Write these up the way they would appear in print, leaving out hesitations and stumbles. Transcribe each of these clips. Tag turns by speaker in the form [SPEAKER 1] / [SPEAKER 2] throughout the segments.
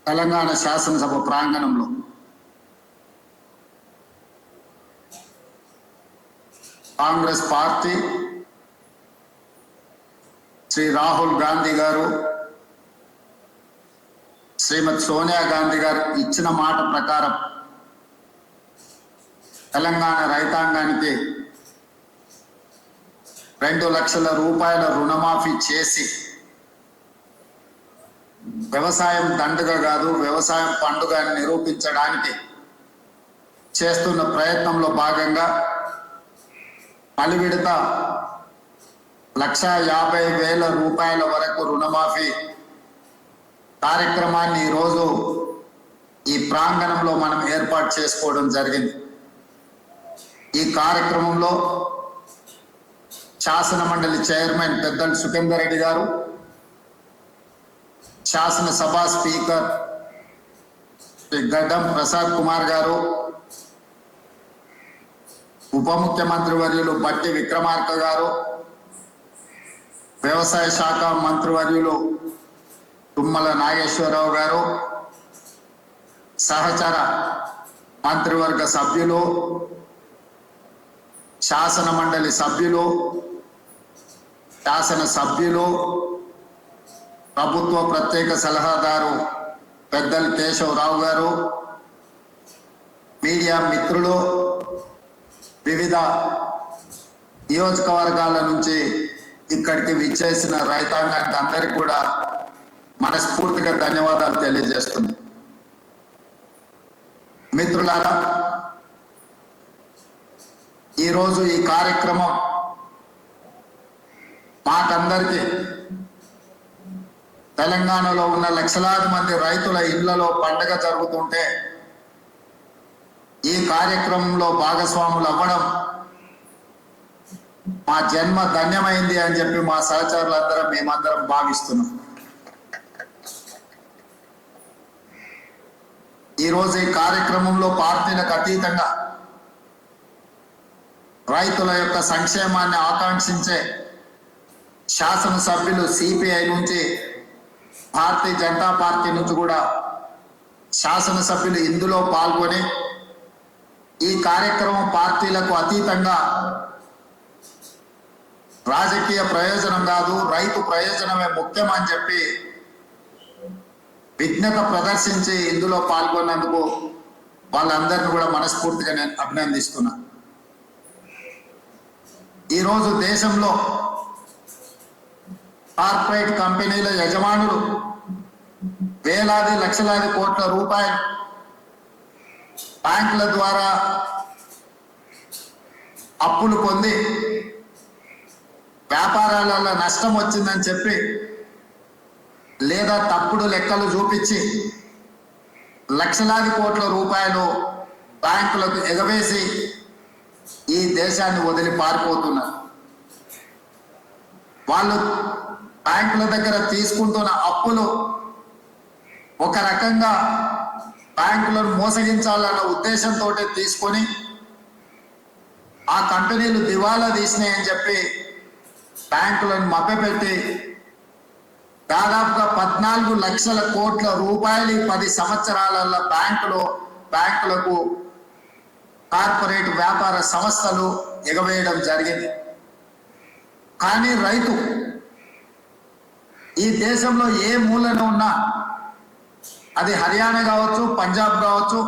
[SPEAKER 1] తెలంగాణ శాసనసభ ప్రాంగణంలో కాంగ్రెస్ పార్టీ శ్రీ రాహుల్ గాంధీ గారు శ్రీమతి సోనియా గాంధీ గారు ఇచ్చిన మాట ప్రకారం తెలంగాణ రైతాంగానికి 2 లక్షల రూపాయల రుణమాఫీ చేసి వ్యవసాయం దండుగ కాదు వ్యవసాయం పండుగ అని నిరూపించడానికి చేస్తున్న ప్రయత్నంలో భాగంగా మలి విడత 1,50,000 రూపాయల వరకు రుణమాఫీ కార్యక్రమాన్ని ఈరోజు ఈ ప్రాంగణంలో మనం ఏర్పాటు చేసుకోవడం జరిగింది. ఈ కార్యక్రమంలో శాసన మండలి చైర్మన్ పెద్దలు సుఖేందర్ రెడ్డి గారు, శాసనసభ స్పీకర్ శ్రీ గడ్డం ప్రసాద్ కుమార్ గారు, ఉప ముఖ్యమంత్రి వర్యులు బట్టి విక్రమార్క గారు, వ్యవసాయ శాఖ మంత్రివర్యులు తుమ్మల నాగేశ్వరరావు గారు, సహచర మంత్రివర్గ సభ్యులు, శాసన మండలి సభ్యులు, శాసన సభ్యులు, ప్రభుత్వ ప్రత్యేక సలహాదారు పెద్దలు కేశవరావు గారు, మీడియా మిత్రులు, వివిధ నియోజకవర్గాల నుంచి ఇక్కడికి విచ్చేసిన రైతాంగానికి అందరికీ కూడా మనస్ఫూర్తిగా ధన్యవాదాలు తెలియజేస్తున్నాను. మిత్రులారా, ఈరోజు ఈ కార్యక్రమం మాకందరికీ తెలంగాణలో ఉన్న లక్షలాది మంది రైతుల ఇళ్లలో పండుగ జరుగుతుంటే ఈ కార్యక్రమంలో భాగస్వాములు అవ్వడం మా జన్మ ధన్యమైంది అని చెప్పి మా సహచరులందరం మేమందరం భావిస్తున్నాం. ఈరోజు ఈ కార్యక్రమంలో పార్టీలకు అతీతంగా రైతుల యొక్క సంక్షేమాన్ని ఆకాంక్షించే శాసనసభ్యులు సిపిఐ నుంచి, భారతీయ జనతా పార్టీ నుంచి కూడా శాసనసభ్యులు ఇందులో పాల్గొని ఈ కార్యక్రమం పార్టీలకు అతీతంగా రాజకీయ ప్రయోజనం కాదు రైతు ప్రయోజనమే ముఖ్యమని చెప్పి విజ్ఞత ప్రదర్శించి ఇందులో పాల్గొన్నందుకు వాళ్ళందరినీ కూడా మనస్ఫూర్తిగా నేను అభినందిస్తున్నా. ఈరోజు దేశంలో కార్పొరేట్ కంపెనీల యజమానులు వేలాది లక్షలాది కోట్ల రూపాయలు బ్యాంకుల ద్వారా అప్పులు పొంది వ్యాపారాలలో నష్టం వచ్చిందని చెప్పి లేదా తప్పుడు లెక్కలు చూపించి లక్షలాది కోట్ల రూపాయలు బ్యాంకులకు ఎగవేసి ఈ దేశాన్ని వదిలి పారిపోతున్నారు. వాళ్ళు బ్యాంకుల దగ్గర తీసుకుంటున్న అప్పులు ఒక రకంగా బ్యాంకులను మోసగించాలన్న ఉద్దేశంతో తీసుకొని ఆ కంపెనీలు దివాలా తీసినాయని చెప్పి బ్యాంకులను మభ్యపెట్టి దాదాపుగా 14 లక్షల కోట్ల రూపాయలు 10 సంవత్సరాలలో బ్యాంకులకు కార్పొరేట్ వ్యాపార సంస్థలు ఎగవేయడం జరిగింది. కానీ రైతు ఈ దేశంలో ఏ మూలన ఉన్నా, అది హర్యానా కావచ్చు, పంజాబ్ కావచ్చు,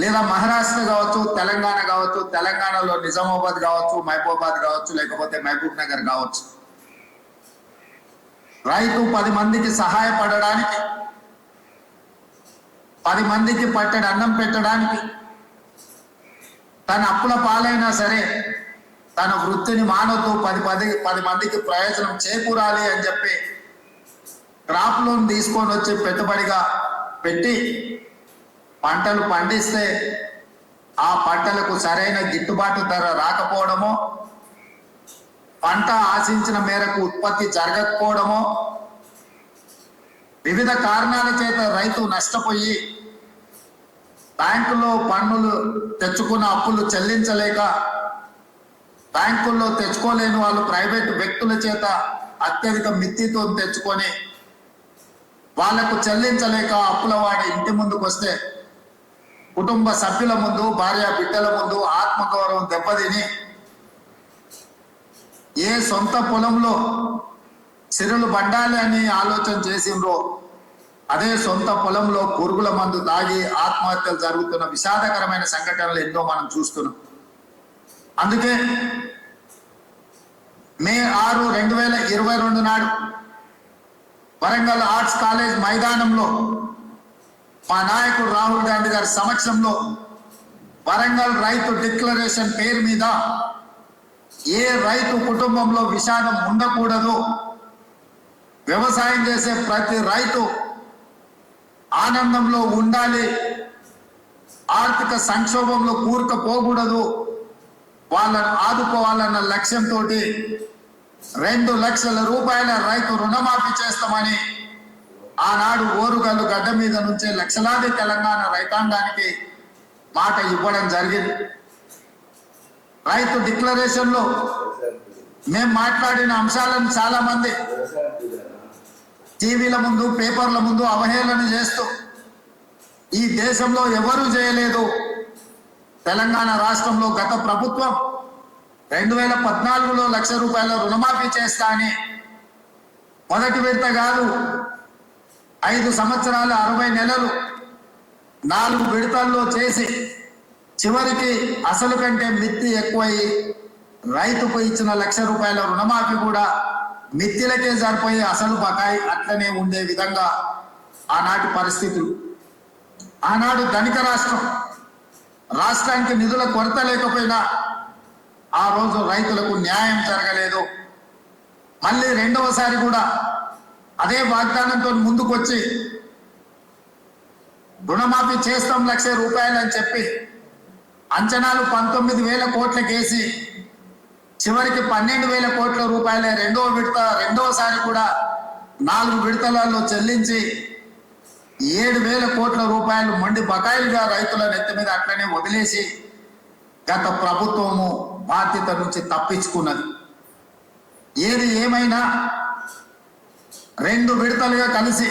[SPEAKER 1] లేదా మహారాష్ట్ర కావచ్చు, తెలంగాణ కావచ్చు, తెలంగాణలో నిజామాబాద్ కావచ్చు, మహబూబాబాద్ కావచ్చు, లేకపోతే మహబూబ్ నగర్ కావచ్చు, రైతు 10 మందికి సహాయపడడానికి, 10 మందికి పట్టెడు అన్నం పెట్టడానికి, తన అప్పుల పాలైనా సరే తన వృత్తిని మానవతూ 10 మందికి ప్రయోజనం చేకూరాలి అని చెప్పి క్రాప్ లోన్ తీసుకొని వచ్చి పెట్టుబడిగా పెట్టి పంటలు పండిస్తే ఆ పంటలకు సరైన గిట్టుబాటు ధర రాకపోవడమో, పంట ఆశించిన మేరకు ఉత్పత్తి జరగకపోవడమో, వివిధ కారణాల చేత రైతు నష్టపోయి బ్యాంకులో పన్నులు తెచ్చుకున్న అప్పులు చెల్లించలేక బ్యాంకుల్లో తెచ్చుకోలేని వాళ్ళు ప్రైవేటు వ్యక్తుల చేత అత్యధిక మిత్తితో తెచ్చుకొని వాళ్లకు చెల్లించలేక అప్పుల వాడి ఇంటి ముందుకు వస్తే కుటుంబ సభ్యుల ముందు, భార్య బిడ్డల ముందు ఆత్మగౌరవం దెబ్బతిని ఏ సొంత పొలంలో సిరులు బండాలి అని ఆలోచన చేసిండ్రో అదే సొంత పొలంలో పురుగుల మందు తాగి ఆత్మహత్యలు జరుగుతున్న విషాదకరమైన సంఘటనలు ఎన్నో మనం చూస్తున్నాం. అందుకే మే 6, 2022 నాడు వరంగల్ ఆర్ట్స్ కాలేజ్ మైదానంలో మా నాయకుడు రాహుల్ గాంధీ గారి సమక్షంలో వరంగల్ రైతు డిక్లరేషన్ పేరు మీద ఏ రైతు కుటుంబంలో విషాదం ఉండకూడదు, వ్యవసాయం చేసే ప్రతి రైతు ఆనందంలో ఉండాలి, ఆర్థిక సంక్షోభంలో కూరుకుపోకూడదు, వాళ్ళను ఆదుకోవాలన్న లక్ష్యంతో 2 లక్షల రూపాయల రైతు రుణమాఫీ చేస్తామని ఆనాడు ఓరుగల్లు గడ్డ మీద నుంచే లక్షలాది తెలంగాణ రైతాంగానికి మాట ఇవ్వడం జరిగింది. రైతు డిక్లరేషన్ లో మేము మాట్లాడిన అంశాలను చాలా మంది టీవీల ముందు, పేపర్ల ముందు అవహేళన చేస్తూ ఈ దేశంలో ఎవరూ చేయలేదు, తెలంగాణ రాష్ట్రంలో గత ప్రభుత్వం 2014లో 1 లక్ష రూపాయల రుణమాఫీ చేస్తా అని మొదటి విడత కాదు 5 సంవత్సరాలు 60 నెలలు 4 విడతల్లో చేసి చివరికి అసలు కంటే మిత్తి ఎక్కువై రైతుకు ఇచ్చిన 1 లక్ష రూపాయల రుణమాఫీ కూడా మిత్తిలకే సరిపోయి అసలు బకాయి అట్లనే ఉండే విధంగా ఆనాటి పరిస్థితులు. ఆనాడు ధనిక రాష్ట్రానికి నిధుల కొరత లేకపోయినా ఆ రోజు రైతులకు న్యాయం జరగలేదు. మళ్ళీ రెండవసారి కూడా అదే వాగ్దానంతో ముందుకొచ్చి రుణమాఫీ చేస్తాం 1 లక్ష రూపాయలు అని చెప్పి అంచనాలు 19,000 కోట్లకేసి చివరికి 12,000 కోట్ల రూపాయలే రెండవసారి కూడా 4 విడతలలో చెల్లించి 7,000 కోట్ల రూపాయలు మొండి బకాయిలుగా రైతుల నెత్తి మీద అట్లనే వదిలేసి గత ప్రభుత్వము బాధ్యత నుంచి తప్పించుకున్నది. ఏది ఏమైనా 2 విడతలుగా కలిసి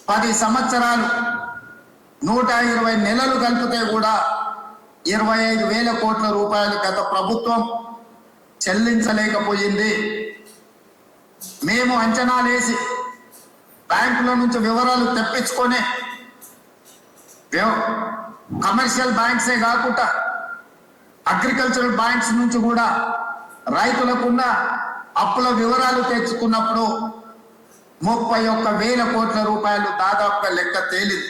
[SPEAKER 1] 10 సంవత్సరాలు 120 నెలలు కలిపితే కూడా 25,000 కోట్ల రూపాయలు గత ప్రభుత్వం చెల్లించలేకపోయింది. మేము అంచనాలేసి బ్యాంకుల నుంచి వివరాలు తెప్పించుకొని కమర్షియల్ బ్యాంక్సే కాకుండా అగ్రికల్చరల్ బ్యాంక్స్ నుంచి కూడా రైతులకున్న అప్పుల వివరాలు తెచ్చుకున్నప్పుడు 31,000 కోట్ల రూపాయలు దాదాపుగా లెక్క తేలింది.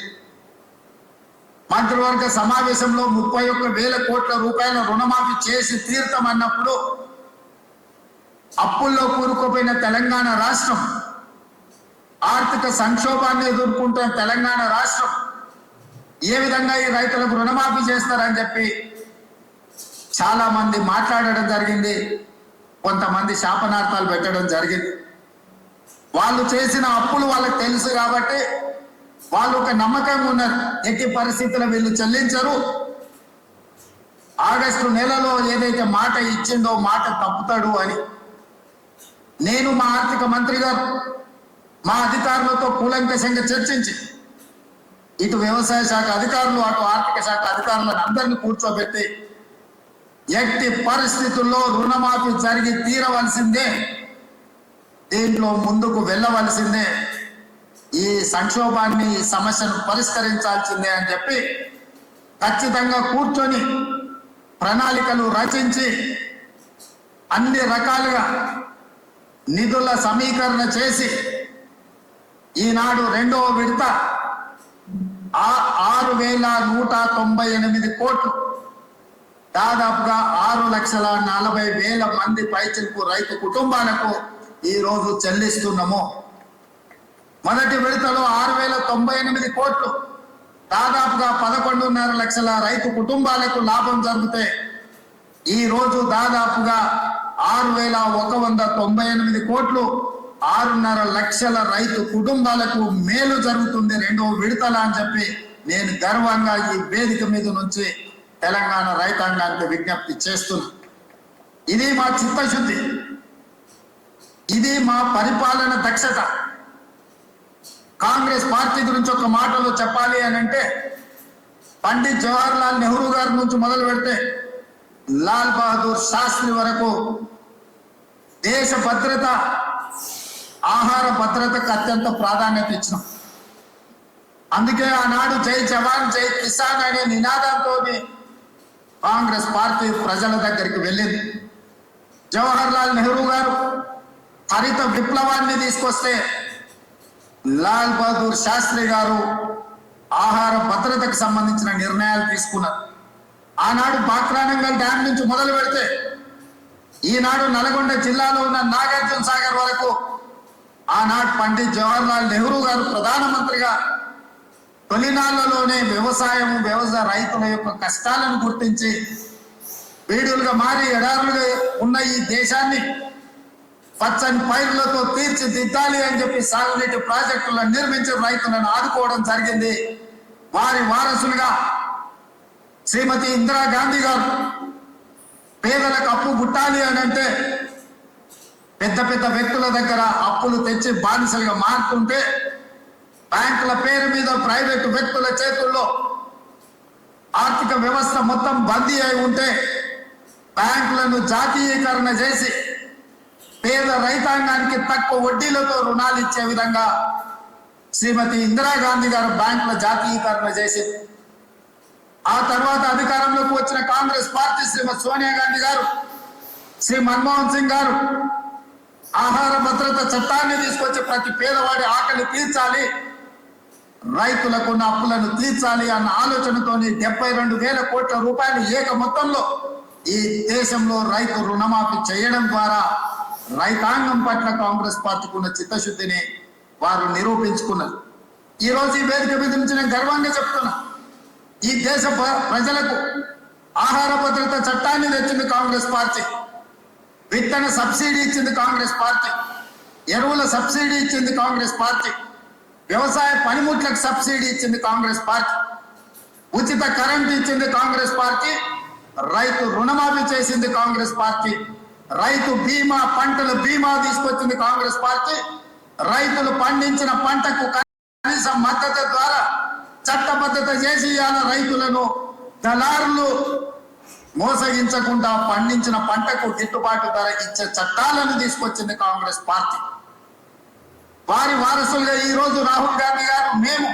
[SPEAKER 1] మంత్రివర్గ సమావేశంలో 31,000 కోట్ల రూపాయల రుణమాఫీ చేసి తీర్థమన్నప్పుడు అప్పుల్లో కూరుకుపోయిన తెలంగాణ రాష్ట్రం, ఆర్థిక సంక్షోభాన్ని ఎదుర్కొంటున్న తెలంగాణ రాష్ట్రం ఏ విధంగా ఈ రైతులకు రుణమాఫీ చేస్తారని చెప్పి చాలా మంది మాట్లాడడం జరిగింది. కొంతమంది శాపనార్థాలు పెట్టడం జరిగింది. వాళ్ళు చేసిన అప్పులు వాళ్ళకి తెలుసు కాబట్టి వాళ్ళు ఒక నమ్మకంగా ఉన్నారు, ఎట్టి పరిస్థితుల్లో వీళ్ళు చెల్లించరు, ఆగస్టు నెలలో ఏదైతే మాట ఇచ్చిందో మాట తప్పుతాడు అని. నేను మా ఆర్థిక మంత్రి గారు మా అధికారులతో కూలంకషంగా చర్చించి ఇటు వ్యవసాయ శాఖ అధికారులు అటు ఆర్థిక శాఖ అధికారులను అందరినీ కూర్చోబెట్టి ఎట్టి పరిస్థితుల్లో రుణమాఫీ జరిగి తీరవలసిందే, దీంట్లో ముందుకు వెళ్ళవలసిందే, ఈ సంక్షోభాన్ని ఈ సమస్యను పరిష్కరించాల్సిందే అని చెప్పి ఖచ్చితంగా కూర్చొని ప్రణాళికలు రచించి అన్ని రకాలుగా నిధుల సమీకరణ చేసి ఈనాడు 2వ విడత 6,198 కోట్లు దాదాపుగా 6,40,000 మంది పైచిలకు రైతు కుటుంబాలకు ఈ రోజు చెల్లిస్తున్నాము. మొదటి విడతలో 6,098 కోట్లు దాదాపుగా 11.5 లక్షల రైతు కుటుంబాలకు లాభం జరిగితే ఈ రోజు దాదాపుగా 6,198 కోట్లు 6.5 లక్షల రైతు కుటుంబాలకు మేలు జరుగుతుంది 2వ విడతల అని చెప్పి నేను గర్వంగా ఈ వేదిక మీద నుంచి తెలంగాణ రైతాంగానికి విజ్ఞప్తి చేస్తున్నా. ఇది మా చిత్తశుద్ధి, ఇది మా పరిపాలన దక్షత. కాంగ్రెస్ పార్టీ గురించి ఒక మాటలో చెప్పాలి అని అంటే పండిత్ జవహర్ లాల్ నెహ్రూ గారి నుంచి మొదలు పెడితే లాల్ బహదూర్ శాస్త్రి వరకు దేశ భద్రత, ఆహార భద్రతకు అత్యంత ప్రాధాన్యత ఇచ్చినాం. అందుకే ఆనాడు జై జవాన్ జై కిసాన్ అనే నినాదంతో కాంగ్రెస్ పార్టీ ప్రజల దగ్గరికి వెళ్ళింది. జవహర్ లాల్ నెహ్రూ గారు హరిత విప్లవాన్ని తీసుకొస్తే లాల్ బహదూర్ శాస్త్రి గారు ఆహార భద్రతకు సంబంధించిన నిర్ణయాలు తీసుకున్నారు. ఆనాడు బాక్రానంగల్ డ్యాం నుంచి మొదలు పెడితే ఈనాడు నల్గొండ జిల్లాలో ఉన్న నాగార్జున సాగర్ వరకు ఆనాడు పండిత్ జవహర్ లాల్ నెహ్రూ గారు ప్రధానమంత్రిగా తొలినాళ్లలోనే వ్యవసాయ రైతుల యొక్క కష్టాలను గుర్తించి బీడులుగా మారి ఎడారులుగా ఉన్న ఈ దేశాన్ని పచ్చని పైర్లతో తీర్చిదిద్దాలి అని చెప్పి సాగునీటి ప్రాజెక్టులను నిర్మించి రైతులను ఆదుకోవడం జరిగింది. వారి వారసులుగా శ్రీమతి ఇందిరాగాంధీ గారు పేదలకు అప్పు పుట్టాలి అని అంటే పెద్ద పెద్ద వ్యక్తుల దగ్గర అప్పులు తెచ్చి బానిసలుగా మారుతుంటే బ్యాంకుల పేరు మీద ప్రైవేటు వ్యక్తుల చేతుల్లో ఆర్థిక వ్యవస్థ మొత్తం బందీ అయి ఉంటే బ్యాంకులను జాతీయీకరణ చేసి పేద రైతాంగానికి తక్కువ వడ్డీలతో రుణాలు ఇచ్చే విధంగా శ్రీమతి ఇందిరాగాంధీ గారు బ్యాంకుల జాతీయీకరణ చేసి ఆ తర్వాత అధికారంలోకి వచ్చిన కాంగ్రెస్ పార్టీ శ్రీమతి సోనియా గాంధీ గారు, శ్రీ మన్మోహన్ సింగ్ గారు ఆహార భద్రత చట్టాన్ని తీసుకొచ్చి ప్రతి పేదవాడి ఆకలి తీర్చాలి, రైతులకు ఉన్న అప్పులను తీర్చాలి అన్న ఆలోచనతోని 72,000 కోట్ల రూపాయలు ఏక మొత్తంలో ఈ దేశంలో రైతు రుణమాఫీ చేయడం ద్వారా రైతాంగం పట్ల కాంగ్రెస్ పార్టీకి ఉన్న చిత్తశుద్ధిని వారు నిరూపించుకున్నారు. ఈ రోజు ఈ వేదిక మీద నుంచి నేను గర్వంగా చెప్తున్నా, ఈ దేశ ప్రజలకు ఆహార భద్రత చట్టాన్ని తెచ్చింది కాంగ్రెస్ పార్టీ, విత్తన సబ్సిడీ ఇచ్చింది కాంగ్రెస్ పార్టీ, ఎరువుల సబ్సిడీ ఇచ్చింది కాంగ్రెస్ పార్టీ, వ్యవసాయ పనిముట్లకు సబ్సిడీ ఇచ్చింది కాంగ్రెస్ పార్టీ, ఉచిత కరెంట్ ఇచ్చింది కాంగ్రెస్ పార్టీ, రైతు రుణమాఫీ చేసింది కాంగ్రెస్ పార్టీ, రైతు బీమా పంటల బీమా తీసుకొచ్చింది కాంగ్రెస్ పార్టీ, రైతులు పండించిన పంటకు కనీస మద్దతు ద్వారా చట్టబద్ధత చేసి ఇవాళ రైతులను దళారులు మోసగించకుండా పండించిన పంటకు గిట్టుబాటు ధర ఇచ్చే చట్టాలను తీసుకొచ్చింది కాంగ్రెస్ పార్టీ. వారి వారసులుగా ఈ రోజు రాహుల్ గాంధీ గారు మేము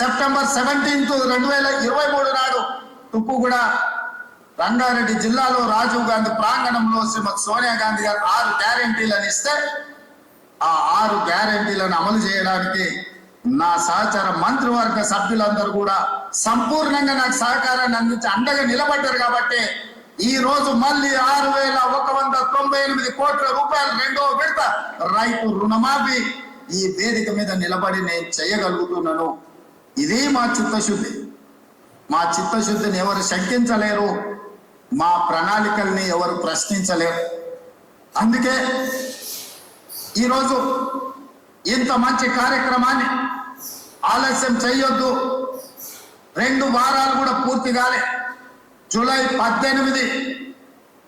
[SPEAKER 1] సెప్టెంబర్ 17, 2023 నాడు తుక్కుగూడ రంగారెడ్డి జిల్లాలో రాజీవ్ గాంధీ ప్రాంగణంలో శ్రీమతి సోనియా గాంధీ గారు 6 గ్యారెంటీలను ఇస్తే ఆ 6 గ్యారెంటీలను అమలు చేయడానికి నా సహచర మంత్రివర్గ సభ్యులందరూ కూడా సంపూర్ణంగా నాకు సహకారాన్ని అందించి అండగా నిలబడ్డారు. కాబట్టి ఈ రోజు మళ్ళీ 6,198 కోట్ల రూపాయలు రెండో విడత రైతు రుణమాఫీ ఈ వేదిక మీద నిలబడి నేను చేయగలుగుతున్నాను. ఇది మా చిత్తశుద్ధి. మా చిత్తశుద్ధిని ఎవరు శంకించలేరు, మా ప్రణాళికల్ని ఎవరు ప్రశ్నించలేరు. అందుకే ఈరోజు ఇంత మంచి కార్యక్రమాన్ని ఆలస్యం చేయొద్దు. 2 వారాలు కూడా పూర్తి కాలే. జూలై 18,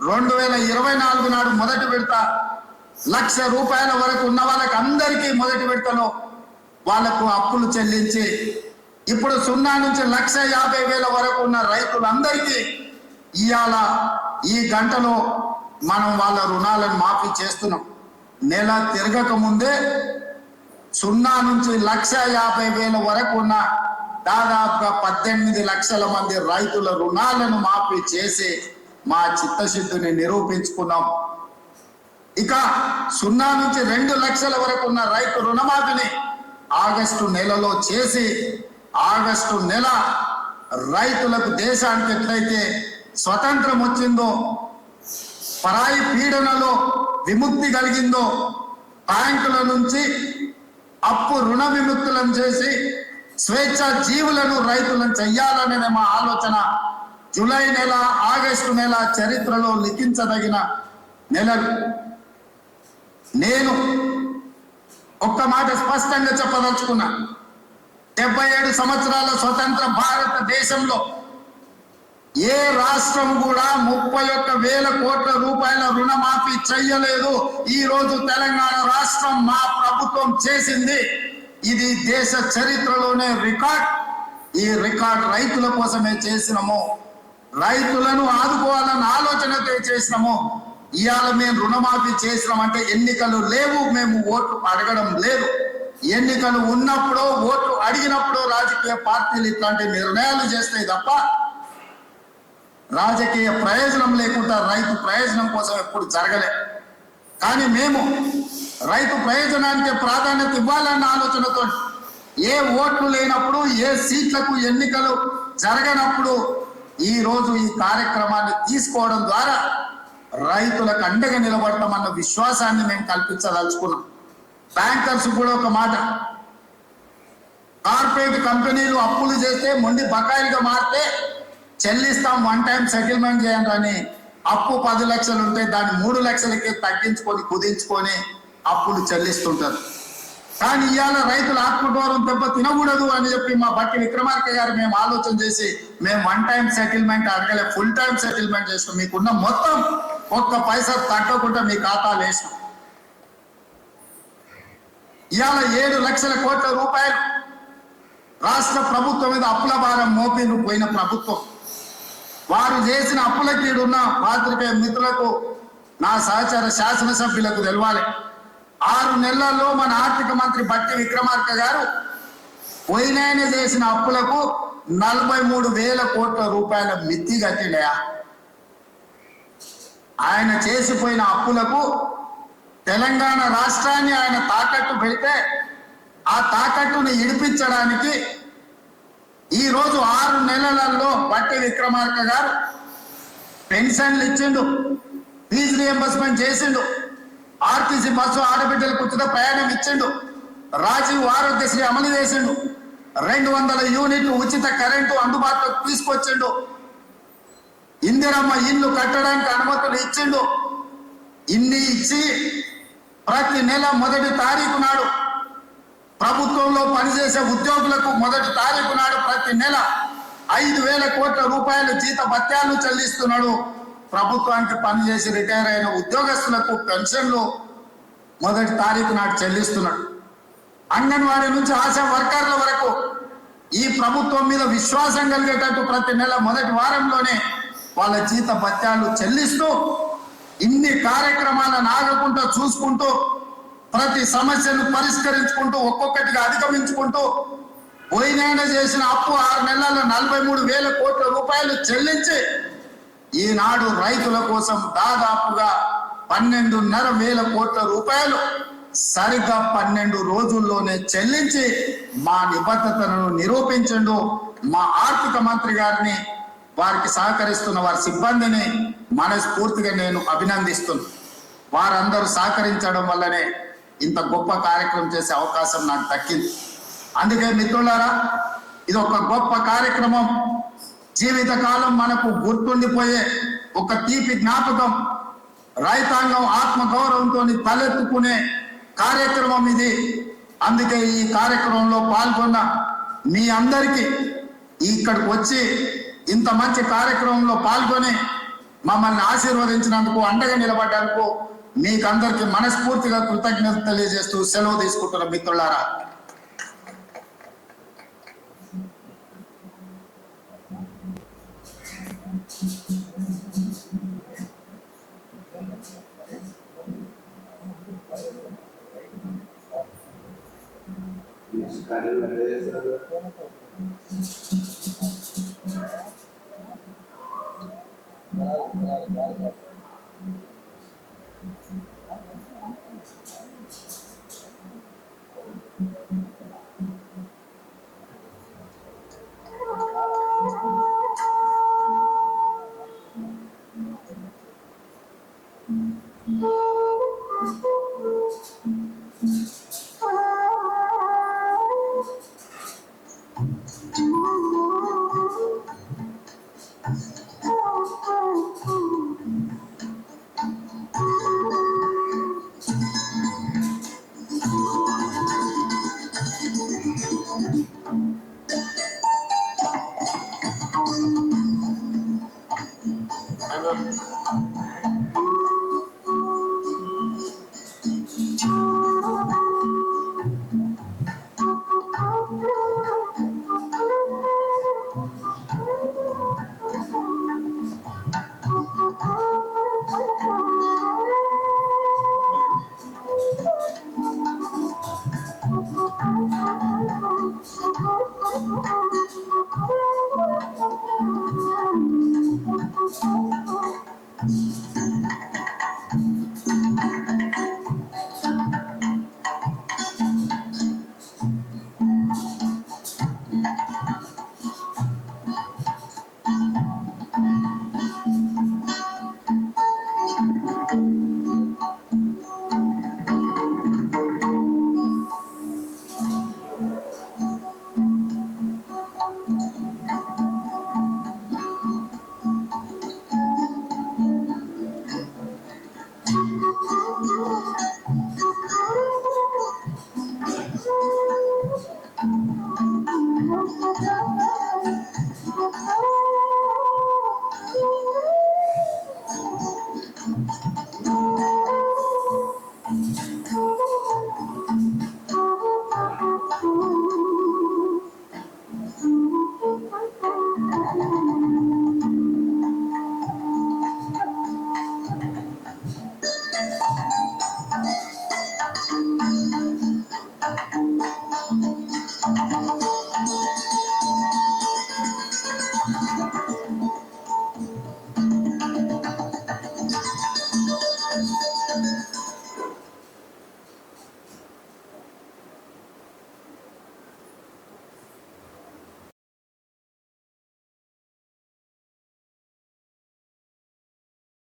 [SPEAKER 1] 2024 నాడు మొదటి విడత ₹1,00,000 వరకు ఉన్న వాళ్ళకి అందరికీ మొదటి విడతలో వాళ్లకు అప్పులు చెల్లించి ఇప్పుడు 0 నుంచి 1,50,000 వరకు ఉన్న రైతులందరికీ ఇవాళ ఈ గంటలో మనం వాళ్ళ రుణాలను మాఫీ చేస్తున్నాం. నెల తిరగక ముందే 0 నుంచి 1,50,000 వరకు ఉన్న దాదాపుగా 18 లక్షల మంది రైతుల రుణాలను మాఫీ చేసి మా చిత్తశుద్ధిని నిరూపించుకున్నాం. ఇక 0 నుంచి 2 లక్షల వరకు ఉన్న రైతు రుణమాఫీని ఆగస్టు నెలలో చేసి ఆగస్టు నెల రైతులకు దేశానికి ఎట్లయితే స్వతంత్రం వచ్చిందో, పరాయి పీడనలో విముక్తి కలిగిందో, బ్యాంకుల నుంచి అప్పు రుణ విముక్తులను చేసి స్వేచ్ఛ జీవులను రైతులను చెయ్యాలనేది మా ఆలోచన. జూలై నెల, ఆగస్టు నెల చరిత్రలో లిఖించదగిన నెలలు. నేను ఒక్క మాట స్పష్టంగా చెప్పదలుచుకున్నా, 77 సంవత్సరాల స్వతంత్ర భారతదేశంలో ఏ రాష్ట్రం కూడా 31,000 కోట్ల రూపాయల రుణమాఫీ చెయ్యలేదు. ఈ రోజు తెలంగాణ రాష్ట్రం మా ప్రభుత్వం చేసింది. ఇది దేశ చరిత్రలోనే రికార్డ్. ఈ రికార్డ్ రైతుల కోసమే చేసినాము, రైతులను ఆదుకోవాలన్న ఆలోచనతో చేసినాము. ఇవాళ మేము రుణమాఫీ చేసినామంటే ఎన్నికలు లేవు, మేము ఓట్లు అడగడం లేదు. ఎన్నికలు ఉన్నప్పుడు ఓట్లు అడిగినప్పుడు రాజకీయ పార్టీలు ఇట్లాంటి నిర్ణయాలు చేస్తాయి తప్ప రాజకీయ ప్రయోజనం లేకుండా రైతు ప్రయోజనం కోసం ఎప్పుడు జరగలే. కానీ మేము రైతు ప్రయోజనానికి ప్రాధాన్యత ఇవ్వాలన్న ఆలోచనతో ఏ ఓట్లు లేనప్పుడు, ఏ సీట్లకు ఎన్నికలు జరగనప్పుడు ఈ రోజు ఈ కార్యక్రమాన్ని తీసుకోవడం ద్వారా రైతులకు అండగా నిలబడతామన్న విశ్వాసాన్ని మేము కల్పించదలుచుకున్నాం. బ్యాంకర్స్ కూడా ఒక మాట, కార్పొరేట్ కంపెనీలు అప్పులు చేస్తే మొండి బకాయిలుగా మారితే చెల్లిస్తాం, వన్ టైం సెటిల్మెంట్ చేయండి అని అప్పు 10 లక్షలు ఉంటే దాన్ని 3 లక్షలకి తగ్గించుకొని కుదించుకొని అప్పులు చెల్లిస్తుంటారు. కానీ ఇవాళ రైతులు ఆత్మగౌరవం దెబ్బ తినకూడదు అని చెప్పి మా బట్టి విక్రమార్క గారు మేము ఆలోచన చేసి మేము వన్ టైం సెటిల్మెంట్ అడగలే, ఫుల్ టైం సెటిల్మెంట్ చేస్తాం. మీకున్న మొత్తం ఒక్క పైసా తగ్గకుండా మీ ఖాతాలు వేసాం. ఇవాళ 7 లక్షల కోట్ల రూపాయలు రాష్ట్ర ప్రభుత్వం మీద అప్పుల భారం మోపి పోయిన ప్రభుత్వం. వారు చేసిన అప్పులకి ఈడున్న పాత్రికేయ మిత్రులకు, నా సహచర శాసనసభ్యులకు తెలవాలి. 6 నెలల్లో మన ఆర్థిక మంత్రి బట్టి విక్రమార్క గారు పోయినాయన చేసిన అప్పులకు 43,000 కోట్ల రూపాయల మిత్తి కట్టిండయా. ఆయన చేసిపోయిన అప్పులకు తెలంగాణ రాష్ట్రాన్ని ఆయన తాకట్టు పెడితే ఆ తాకట్టును ఇడిపించడానికి ఈ రోజు 6 నెలలలో బట్టి విక్రమార్క గారు పెన్షన్లు ఇచ్చిండు, ఫీజు రియంబర్స్మెంట్ చేసిండు, ఆర్టీసీ బస్సు ఆడబిడ్డలకు ఉచిత ప్రయాణం ఇచ్చిండు, రాజీవ్ ఆరోగ్యశ్రీ అమలు చేసిండు, 200 యూనిట్లు ఉచిత కరెంటు అందుబాటులోకి తీసుకొచ్చిండు, ఇందిరమ్మ ఇల్లు కట్టడానికి అనుమతులు ఇచ్చిండు. ఇన్ని ఇచ్చి ప్రతి నెల 1వ తారీఖు నాడు ప్రభుత్వంలో పనిచేసే ఉద్యోగులకు 1వ తారీఖు నాడు ప్రతి నెల 5,000 కోట్ల రూపాయలు జీత భత్యాలు చెల్లిస్తున్నాడు. ప్రభుత్వానికి పనిచేసి రిటైర్ అయిన ఉద్యోగస్తులకు పెన్షన్లు 1వ తారీఖు నాడు చెల్లిస్తున్నాడు. అంగన్వాడీ నుంచి ఆశా వర్కర్ల వరకు ఈ ప్రభుత్వం మీద విశ్వాసం కలిగేటట్టు ప్రతి నెల 1వ వారంలోనే వాళ్ళ జీత భత్యాలు చెల్లిస్తూ ఇన్ని కార్యక్రమాలను ఆగకుండా చూసుకుంటూ ప్రతి సమస్యను పరిష్కరించుకుంటూ ఒక్కొక్కటిగా అధిగమించుకుంటూ పోయినైనా చేసిన అప్పు 6 నెలల్లో 43,000 కోట్ల రూపాయలు చెల్లించి ఈనాడు రైతుల కోసం దాదాపుగా 12,500 కోట్ల రూపాయలు సరిగ్గా 12 రోజుల్లోనే చెల్లించి మా నిబద్ధతను నిరూపించండు. మా ఆర్థిక మంత్రి గారిని, వారికి సహకరిస్తున్న వారి సిబ్బందిని మనస్ఫూర్తిగా నేను అభినందిస్తున్నాను. వారందరూ సహకరించడం వల్లనే ఇంత గొప్ప కార్యక్రమం చేసే అవకాశం నాకు దక్కింది. అందుకే మిత్రులారా, ఇది ఒక గొప్ప కార్యక్రమం, జీవితకాలం మనకు గుర్తుండిపోయే ఒక తీపి జ్ఞాపకం. రైతాంగం ఆత్మగౌరవంతో తలెత్తుకునే కార్యక్రమం ఇది. అందుకే ఈ కార్యక్రమంలో పాల్గొన్న మీ అందరికీ, ఇక్కడికి వచ్చి ఇంత మంచి కార్యక్రమంలో పాల్గొని మమ్మల్ని ఆశీర్వదించినందుకు, అండగా నిలబడ్డందుకు మీకందరికీ మనస్ఫూర్తిగా కృతజ్ఞతలు తెలియజేస్తూ సెలవు తీసుకుంటున్న మిత్రులారా.